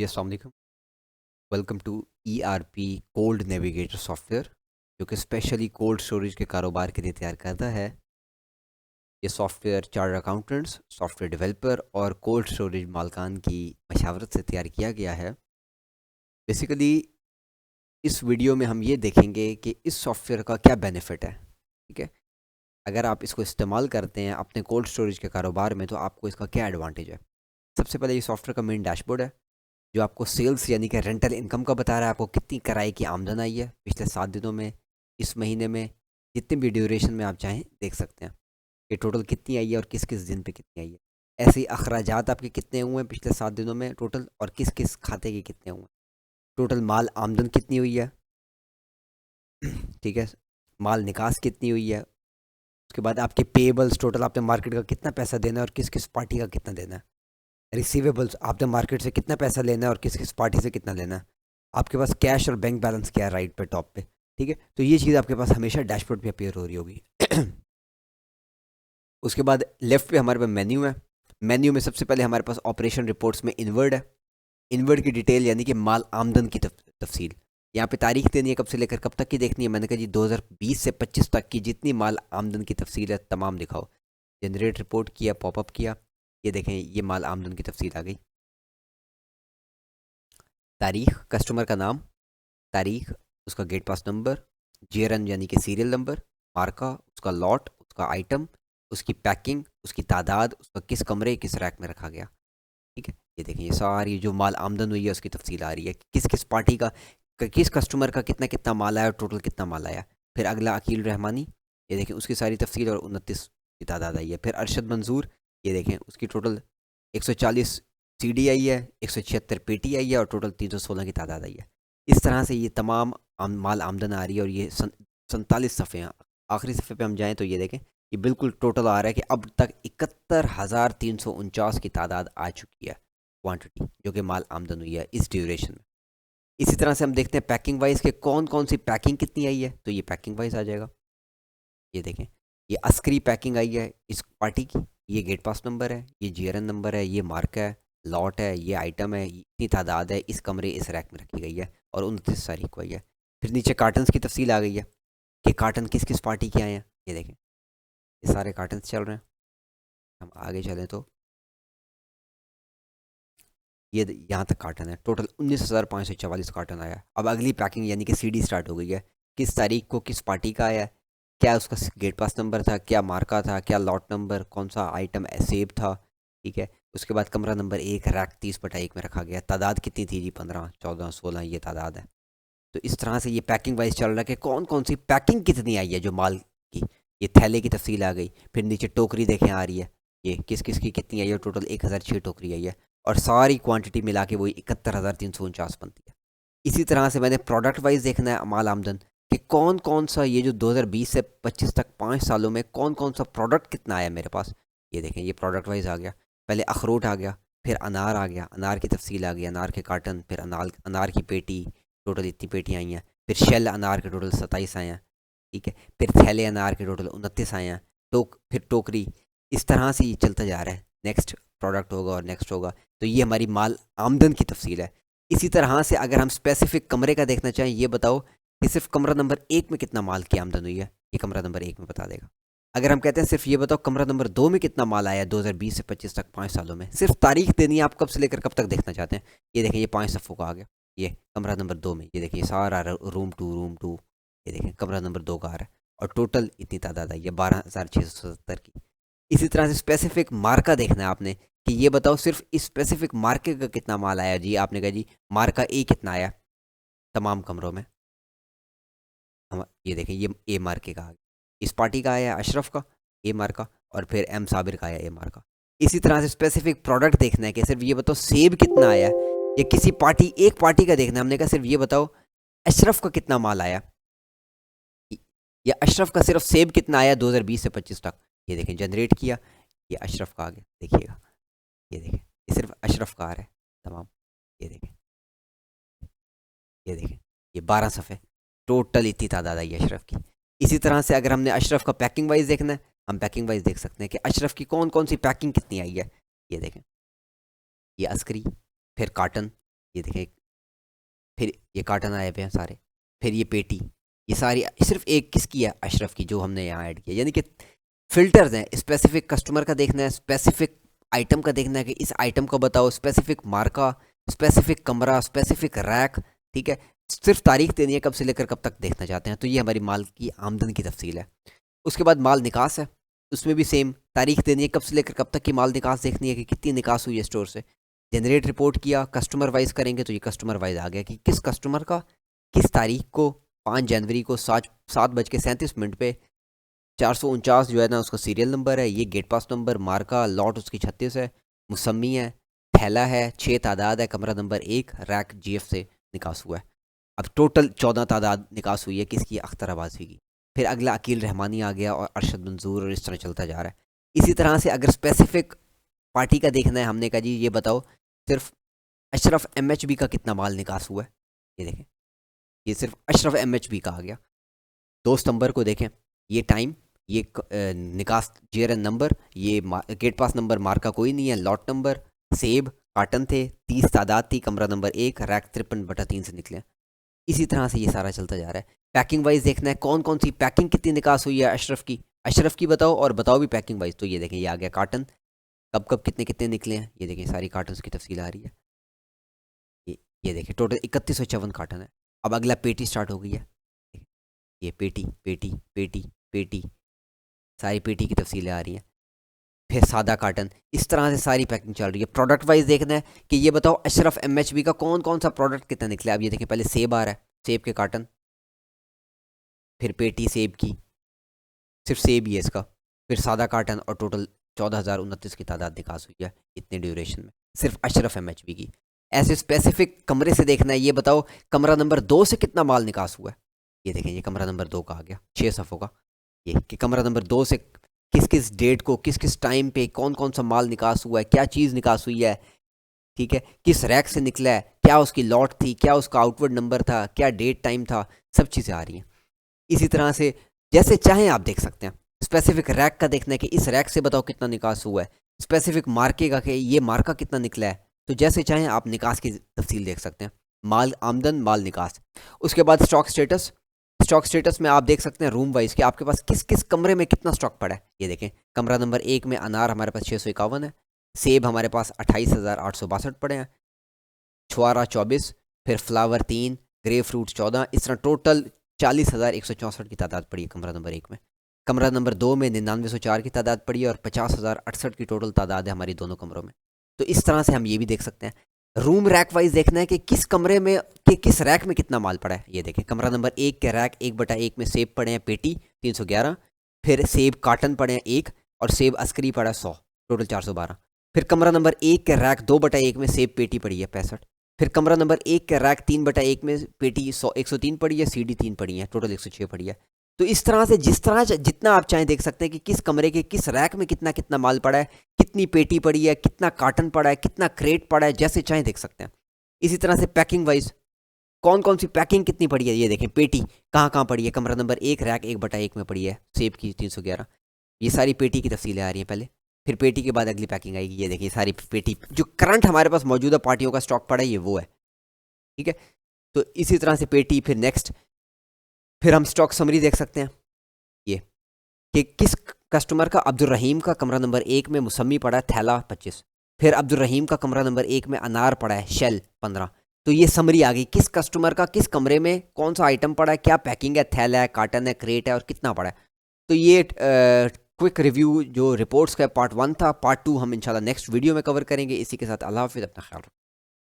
जी अस्सलाम वालेकुम। Welcome to ERP cold navigator software जो कि स्पेशली कोल्ड स्टोरेज के कारोबार के लिए तैयार करता है। ये software chartered accountants, software developer और कोल्ड स्टोरेज मालकान की मशावरत से तैयार किया गया है। बेसिकली इस वीडियो में हम ये देखेंगे कि इस सॉफ्टवेयर का क्या बेनिफिट है। ठीक है, अगर आप इसको इस्तेमाल करते हैं अपने कोल्ड स्टोरेज के कारोबार में तो आपको इसका क्या एडवांटेज है। सबसे पहले ये सॉफ्टवेयर का मेन डैशबोर्ड है जो आपको सेल्स यानी कि रेंटल इनकम का बता रहा है, आपको कितनी किराए की आमदन आई है पिछले 7 दिनों में, इस महीने में, जितने भी ड्यूरेशन में आप चाहें देख सकते हैं कि टोटल कितनी आई है और किस किस दिन पे कितनी आई है। ऐसे ही अखराजात आपके कितने हुए हैं पिछले 7 दिनों में टोटल, और किस किस खाते के कितने हुए हैं, टोटल माल आमदन कितनी हुई है। ठीक है, माल निकास कितनी हुई है। उसके बाद आपके पेबल्स, टोटल आपने मार्केट का कितना पैसा देना है और किस किस पार्टी का कितना देना है। रिसीवेबल्स, आपने मार्केट से कितना पैसा लेना है और किस किस पार्टी से कितना लेना है। आपके पास कैश और बैंक बैलेंस क्या है राइट पे टॉप पे। ठीक है, तो ये चीज़ आपके पास हमेशा डैशबोर्ड पे अपीयर हो रही होगी। उसके बाद लेफ्ट पे हमारे पास मेन्यू है। मेन्यू में सबसे पहले हमारे पास ऑपरेशन रिपोर्ट्स में इनवर्ड है। इनवर्ड की डिटेल यानी कि माल आमदन की तफसील। यहाँ पे तारीख देनी है, कब से लेकर कब तक की देखनी है। मैंने कहा जी 2020 से 25 तक की जितनी माल आमदन की तफसील है तमाम दिखाओ। जनरेट रिपोर्ट किया, पॉपअप किया, ये देखें ये माल आमदन की तफसील आ गई। तारीख, कस्टमर का नाम, तारीख, उसका गेट पास नंबर, जेरन यानी कि सीरियल नंबर, मार्का, उसका लॉट, उसका आइटम, उसकी पैकिंग, उसकी तादाद, उसका किस कमरे किस रैक में रखा गया। ठीक है, ये देखें ये सारी जो माल आमदन हुई है उसकी तफसील आ रही है, किस किस पार्टी का, किस कस्टमर का कितना कितना माल आया और टोटल कितना माल आया। फिर अगला अकील रहमानी, ये देखें उसकी सारी तफसील और 29 की तादाद आई है। फिर अरशद मंजूर, ये देखें उसकी टोटल 140 CD आई है, 176 पेटी आई है और टोटल 316 की तादाद आई है। इस तरह से ये तमाम माल आमदन आ रही है और ये 47 सफ़े हैं। आखिरी सफ़े पे हम जाएँ तो ये देखें ये बिल्कुल टोटल आ रहा है कि अब तक 71,349 की तादाद आ चुकी है, क्वांटिटी जो कि माल आमदन हुई है इस ड्यूरेशन में। इसी तरह से हम देखते हैं पैकिंग वाइज के कौन कौन सी पैकिंग कितनी आई है, तो ये पैकिंग वाइज आ जाएगा। ये देखें ये अस्करी पैकिंग आई है इस पार्टी की, ये गेट पास नंबर है, ये GRN नंबर है, ये मार्क है, लॉट है, ये आइटम है, इतनी तादाद है, इस कमरे इस रैक में रखी गई है और 29 तारीख को आई है। फिर नीचे कार्टन्स की तफसील आ गई है कि कार्टन किस किस पार्टी के आए हैं। ये देखें ये सारे कार्टन्स चल रहे हैं। हम आगे चलें तो ये यहाँ तक कार्टन है, टोटल 19,544 कार्टन आया। अब अगली पैकिंग यानी कि CD स्टार्ट हो गई है। किस तारीख को किस पार्टी का आया, क्या उसका गेट पास नंबर था, क्या मार्का था, क्या लॉट नंबर, कौन सा आइटम सेब था। ठीक है, उसके बाद कमरा नंबर 1 रैक 30/1 में रखा गया। तादाद कितनी थी जी, 15 14 16 ये तादाद है। तो इस तरह से ये पैकिंग वाइज चल रहा है कि कौन कौन सी पैकिंग कितनी आई है जो माल की। ये थैले की तफसील आ गई। फिर नीचे टोकरी देखें आ रही है, ये किस किस की कितनी आई है, टोटल 1006 टोकरी आई है और सारी क्वांटिटी मिला के वही 71,349 बनती है। इसी तरह से मैंने प्रोडक्ट वाइज देखना है माल आमदन कि कौन कौन सा ये जो 2020 से 25 तक 5 सालों में कौन कौन सा प्रोडक्ट कितना आया मेरे पास। ये देखें ये प्रोडक्ट वाइज आ गया। पहले अखरोट आ गया, फिर अनार आ गया, अनार की तफसील आ गई, अनार के कार्टन, फिर अनार की पेटी, टोटल इतनी पेटियाँ आई हैं। फिर शेल अनार के टोटल 27 आए हैं। ठीक है, फिर थैले अनार के टोटल 29 आए हैं। फिर टोकरी, इस तरह से ये चलता जा रहा है। नेक्स्ट प्रोडक्ट होगा और नेक्स्ट होगा। तो ये हमारी माल आमदन की तफसील है। इसी तरह से अगर हम स्पेसिफिक कमरे का देखना चाहें, ये बताओ कि सिर्फ कमरा नंबर 1 में कितना माल की आमदन हुई है, ये कमरा नंबर 1 में बता देगा। अगर हम कहते हैं सिर्फ ये बताओ कमरा नंबर 2 में कितना माल आया 2020 से 25 तक 5 सालों में, सिर्फ तारीख देनी है आप कब से लेकर कब तक देखना चाहते हैं। ये देखें ये 5 सफ़ों का आ गया। ये कमरा नंबर 2 में, ये देखिए सारा रूम 2, ये देखें कमरा नंबर 2 का आ रहा है और टोटल इतनी तादाद आई है 12,670 की। इसी तरह से स्पेसिफिक मार्का देखना है आपने कि ये बताओ सिर्फ इस स्पेसिफिक मार्के का कितना माल आया जी। आपने कहा जी मार्का A कितना आया तमाम कमरों में। हम ये देखें ये A मार्के का आ गया। इस पार्टी का आया अशरफ का A मार्का और फिर M साबिर का आया A मार्का। इसी तरह से स्पेसिफिक प्रोडक्ट देखना है कि सिर्फ ये बताओ सेब कितना आया, या किसी पार्टी एक पार्टी का देखना है। हमने कहा सिर्फ ये बताओ अशरफ का कितना माल आया, या अशरफ का सिर्फ सेब कितना आया 2020 से 25 तक। ये देखें जनरेट किया, ये अशरफ का आ गया। देखिएगा ये देखें ये सिर्फ अशरफ का आ रहा है तमाम। ये देखें ये देखें ये 12 सफ़े, टोटल इतनी तादाद आई है अशरफ की। इसी तरह से अगर हमने अशरफ का पैकिंग वाइज देखना है, हम पैकिंग वाइज देख सकते हैं कि अशरफ की कौन कौन सी पैकिंग कितनी आई है। ये देखें ये अस्करी, फिर कार्टन, ये देखें, फिर ये कार्टन आए पे हैं सारे, फिर ये पेटी, ये सारी सिर्फ एक किसकी है, अशरफ की, जो हमने यहाँ ऐड किया। यानी कि फिल्टर्स हैं, स्पेसिफिक कस्टमर का देखना है, स्पेसिफिक आइटम का देखना है कि इस आइटम को बताओ, स्पेसिफिक मार्का, स्पेसिफिक कमरा, स्पेसिफिक रैक, ठीक है। सिर्फ तारीख देनी है कब से लेकर कब तक देखना चाहते हैं। तो ये हमारी माल की आमदन की तफसील है। उसके बाद माल निकास है, उसमें भी सेम तारीख देनी है कब से लेकर कब तक की माल निकास देखनी है कि कितनी निकास हुई है स्टोर से। जनरेट रिपोर्ट किया, कस्टमर वाइज करेंगे तो ये कस्टमर वाइज आ गया कि किस कस्टमर का किस तारीख को 5 जनवरी को 7:37 पे 449 जो है ना उसका सीरियल नंबर है, ये गेट पास नंबर, मार्का, लॉट उसकी 36 है, मुसम्मी है, थैला है, 6 तादाद है, कमरा नंबर 1, रैक GF से निकास हुआ है। अब टोटल 14 तादाद निकास हुई है किसकी, अख्तर आबासी की। फिर अगला अकील रहमानी आ गया और अरशद मंजूर, और इस तरह चलता जा रहा है। इसी तरह से अगर स्पेसिफिक पार्टी का देखना है, हमने कहा जी ये बताओ सिर्फ अशरफ MHB का कितना माल निकास हुआ है। ये देखें, ये सिर्फ अशरफ MHB का आ गया। 2 सितंबर को देखें, ये टाइम, ये निकास JRN नंबर, ये गेट पास नंबर, मार्का कोई नहीं है, लॉट नंबर, सेब कार्टन थे, 30 तादाद थी, कमरा नंबर 1, रैक 53/3 से निकले। इसी तरह से ये सारा चलता जा रहा है। पैकिंग वाइज देखना है कौन कौन सी पैकिंग कितनी निकास हुई है अशरफ की बताओ, और बताओ भी पैकिंग वाइज। तो ये देखें, ये आ गया कार्टन, कब कब कितने कितने निकले हैं। ये देखें सारी कार्टन की तफसील आ रही है। ये देखें टोटल 3154 कार्टन है। अब अगला पेटी स्टार्ट हो गई है, ये पेटी पेटी पेटी पेटी, सारी पेटी की तफसीलें आ रही हैं। फिर सादा कार्टन, इस तरह से सारी पैकिंग चल रही है। प्रोडक्ट वाइज देखना है कि ये बताओ अशरफ MHB का कौन कौन सा प्रोडक्ट कितना निकला। अब ये देखिए, पहले सेब आ रहा है, सेब के कार्टन, फिर पेटी सेब की, सिर्फ सेब ही है इसका, फिर सादा कार्टन, और टोटल 14,029 की तादाद निकास हुई है इतने ड्यूरेशन में, सिर्फ अशरफ MHB की। ऐसे स्पेसिफिक कमरे से देखना है, ये बताओ कमरा नंबर 2 से कितना माल निकास हुआ है। ये देखें, ये कमरा नंबर 2 का आ गया, 6 सफ़ों का। ये कि कमरा नंबर 2 से किस किस डेट को, किस किस टाइम पे कौन कौन सा माल निकास हुआ है, क्या चीज़ निकास हुई है, ठीक है, किस रैक से निकला है, क्या उसकी लॉट थी, क्या उसका आउटवर्ड नंबर था, क्या डेट टाइम था, सब चीज़ें आ रही हैं। इसी तरह से जैसे चाहें आप देख सकते हैं। स्पेसिफिक रैक का देखना है कि इस रैक से बताओ कितना निकास हुआ है, स्पेसिफिक मार्के का कि ये मार्का कितना निकला है। तो जैसे चाहें आप निकास की तफसील देख सकते हैं, माल आमदन, माल निकास। उसके बाद स्टॉक स्टेटस, स्टॉक स्टेटस में आप देख सकते हैं रूम वाइज कि आपके पास किस किस कमरे में कितना स्टॉक पड़ा है। ये देखें, कमरा नंबर 1 में अनार हमारे पास 651 है, सेब हमारे पास 28,862 पड़े हैं, छुआरा 24, फिर फ्लावर 3, ग्रे फ्रूट 14, इस तरह टोटल 40,164 की तादाद पड़ी है कमरा नंबर 1 में। कमरा नंबर 2 में 9904 की तादाद पड़ी है, और 50,068 की टोटल तादाद है हमारी दोनों कमरों में। तो इस तरह से हम ये भी देख सकते हैं। रूम रैक वाइज देखना है कि किस कमरे में कि किस रैक में कितना माल पड़ा है। ये देखें, कमरा नंबर 1 के रैक 1/1 में सेब पड़े हैं पेटी 311, फिर सेब कार्टन पड़े हैं 1, और सेब अस्करी पड़ा है 100, टोटल 412। फिर कमरा नंबर 1 के रैक 2/1 में सेब पेटी पड़ी है 65, फिर कमरा नंबर 1 के रैक 3/1 में पेटी 103 पड़ी है, CD 3 पड़ी है, टोटल 106 पड़ी है। तो इस तरह से जिस तरह जितना आप चाहें देख सकते हैं कि किस कमरे के किस रैक में कितना कितना माल पड़ा है, कितनी पेटी पड़ी है, कितना कार्टन पड़ा है, कितना क्रेट पड़ा है, जैसे चाहें देख सकते हैं। इसी तरह से पैकिंग वाइज कौन कौन सी पैकिंग कितनी पड़ी है, ये देखें पेटी कहाँ कहाँ पड़ी है। कमरा नंबर 1 रैक 1/1 में पड़ी है सेब की 311। ये सारी पेटी की तफसीलें आ रही हैं पहले, फिर पेटी के बाद अगली पैकिंग आएगी। ये देखिए सारी पेटी जो करंट हमारे पास मौजूदा पार्टियों का स्टॉक पड़ा है, ये वो है, ठीक है। तो इसी तरह से पेटी, फिर नेक्स्ट, फिर हम स्टॉक समरी देख सकते हैं। ये कि किस कस्टमर का, अब्दुल रहीम का कमरा नंबर 1 में मुसम्मी पड़ा है थैला 25, फिर अब्दुल रहीम का कमरा नंबर 1 में अनार पड़ा है शेल 15। तो ये समरी आ गई, किस कस्टमर का किस कमरे में कौन सा आइटम पड़ा है, क्या पैकिंग है, थैला है, कार्टन है, क्रेट है, और कितना पड़ा है। तो ये क्विक रिव्यू जो रिपोर्ट्स का पार्ट 1 था। पार्ट 2 हम इंशाल्लाह नेक्स्ट वीडियो में कवर करेंगे। इसी के साथ अल्लाह हाफिज़, अपना ख्याल रखो।